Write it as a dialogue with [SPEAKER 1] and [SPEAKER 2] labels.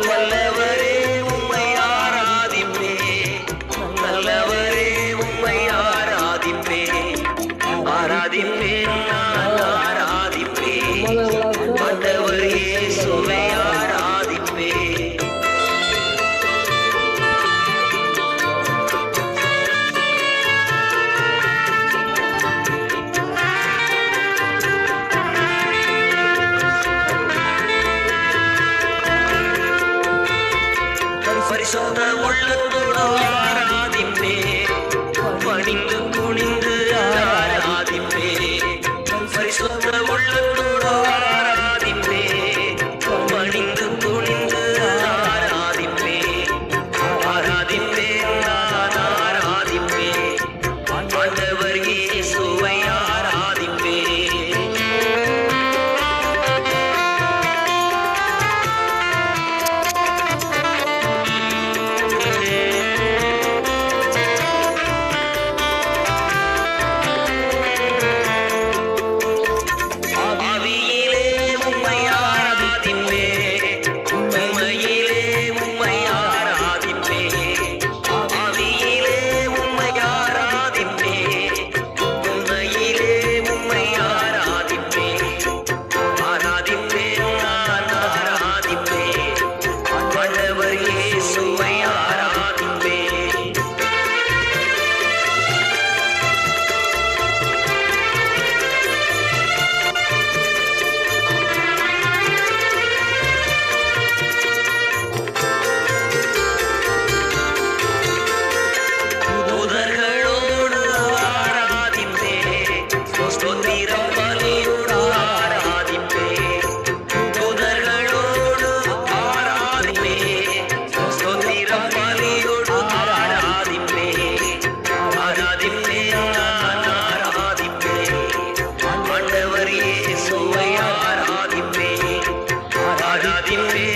[SPEAKER 1] வல்லவரே உம்மை ஆராதிப்பே, நல்லவரே உம்மை ஆராதிப்பே, ஆராதிப்பே நான் ஆராதிப்பே, ஆண்டவர் இயேசுவை ஆராதிப்பே. பரிசுத்த உள்ளத்தோடு ஆராதிப்பே, பணிந்து குனிந்து ஆராதிப்பே, பரிசுத்த உள்ளத்தோடு ஆராதிப்பே, பணிந்து குனிந்து ஆராதிப்பே, ஆராதிப்பே நான் ஆராதிப்பே, ஆண்டவர் இயேசுவை ஆராதிப்பே. ஆராதிப்பே